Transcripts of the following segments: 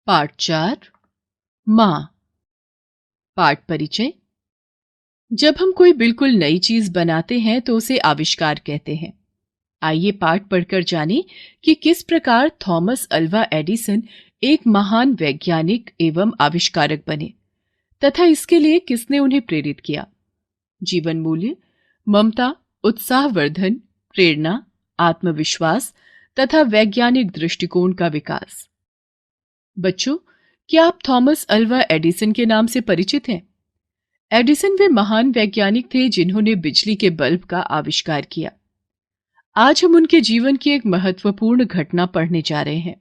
पाठ 4 माँ। पाठ परिचय। जब हम कोई बिल्कुल नई चीज बनाते हैं तो उसे आविष्कार कहते हैं। आइए पाठ पढ़कर जानें कि किस प्रकार थॉमस अल्वा एडिसन एक महान वैज्ञानिक एवं आविष्कारक बने तथा इसके लिए किसने उन्हें प्रेरित किया। जीवन मूल्य: ममता, उत्साहवर्धन, प्रेरणा, आत्मविश्वास तथा वैज्ञानिक दृष्टिकोण का विकास। बच्चों, क्या आप थॉमस अल्वा एडिसन के नाम से परिचित हैं? एडिसन वे महान वैज्ञानिक थे जिन्होंने बिजली के बल्ब का आविष्कार किया। आज हम उनके जीवन की एक महत्वपूर्ण घटना पढ़ने जा रहे हैं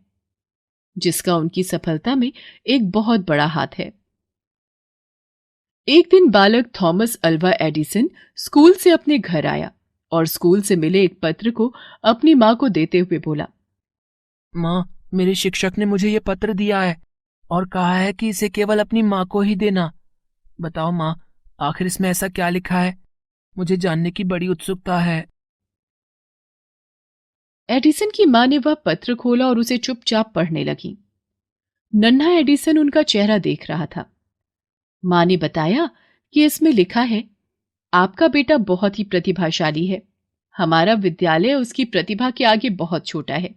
जिसका उनकी सफलता में एक बहुत बड़ा हाथ है। एक दिन बालक थॉमस अल्वा एडिसन स्कूल से अपने घर आया और स्कूल से मिले एक पत्र को अपनी मां को देते हुए बोला, माँ, मेरे शिक्षक ने मुझे ये पत्र दिया है और कहा है कि इसे केवल अपनी माँ को ही देना। बताओ माँ, आखिर इसमें ऐसा क्या लिखा है? मुझे जानने की बड़ी उत्सुकता है। एडिसन की मां ने वह पत्र खोला और उसे चुपचाप पढ़ने लगी। नन्हा एडिसन उनका चेहरा देख रहा था। मां ने बताया कि इसमें लिखा है, आपका बेटा बहुत ही प्रतिभाशाली है। हमारा विद्यालय उसकी प्रतिभा के आगे बहुत छोटा है।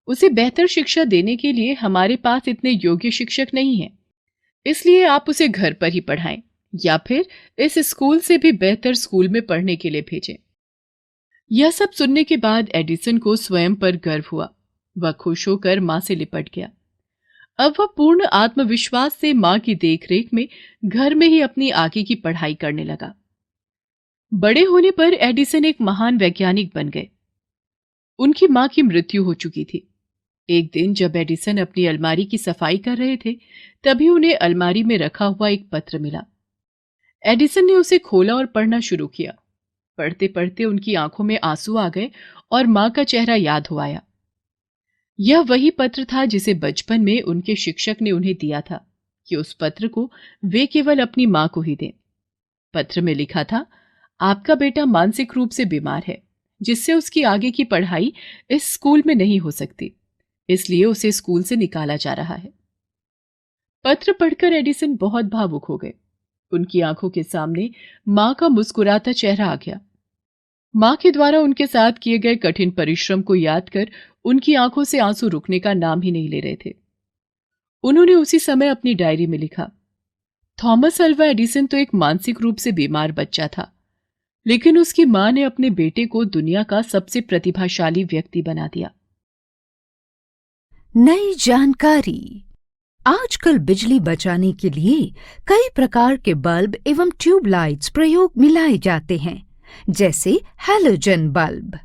उसे बेहतर शिक्षा देने के लिए हमारे पास इतने योग्य शिक्षक नहीं हैं। इसलिए आप उसे घर पर ही पढ़ाएं या फिर इस स्कूल से भी बेहतर स्कूल में पढ़ने के लिए भेजें। यह सब सुनने के बाद एडिसन को स्वयं पर गर्व हुआ। वह खुश होकर मां से लिपट गया। अब वह पूर्ण आत्मविश्वास से मां की देखरेख में घर में ही अपनी आगे की पढ़ाई करने लगा। बड़े होने पर एडिसन एक महान वैज्ञानिक बन गए। उनकी मां की मृत्यु हो चुकी थी। एक दिन जब एडिसन अपनी अलमारी की सफाई कर रहे थे, तभी उन्हें अलमारी में रखा हुआ एक पत्र मिला। एडिसन ने उसे खोला और पढ़ना शुरू किया। पढ़ते पढ़ते उनकी आंखों में आंसू आ गए और मां का चेहरा याद हो आया। यह वही पत्र था जिसे बचपन में उनके शिक्षक ने उन्हें दिया था कि उस पत्र को वे केवल अपनी मां को ही दें। पत्र में लिखा था, आपका बेटा मानसिक रूप से बीमार है, जिससे उसकी आगे की पढ़ाई इस स्कूल में नहीं हो सकती, इसलिए उसे स्कूल से निकाला जा रहा है। पत्र पढ़कर एडिसन बहुत भावुक हो गए। उनकी आंखों के सामने मां का मुस्कुराता चेहरा आ गया। मां के द्वारा उनके साथ किए गए कठिन परिश्रम को याद कर उनकी आंखों से आंसू रुकने का नाम ही नहीं ले रहे थे। उन्होंने उसी समय अपनी डायरी में लिखा, थॉमस अल्वा एडिसन तो एक मानसिक रूप से बीमार बच्चा था, लेकिन उसकी मां ने अपने बेटे को दुनिया का सबसे प्रतिभाशाली व्यक्ति बना दिया। नई जानकारी। आजकल बिजली बचाने के लिए कई प्रकार के बल्ब एवं ट्यूबलाइट्स प्रयोग में लाए जाते हैं, जैसे हैलोजन बल्ब।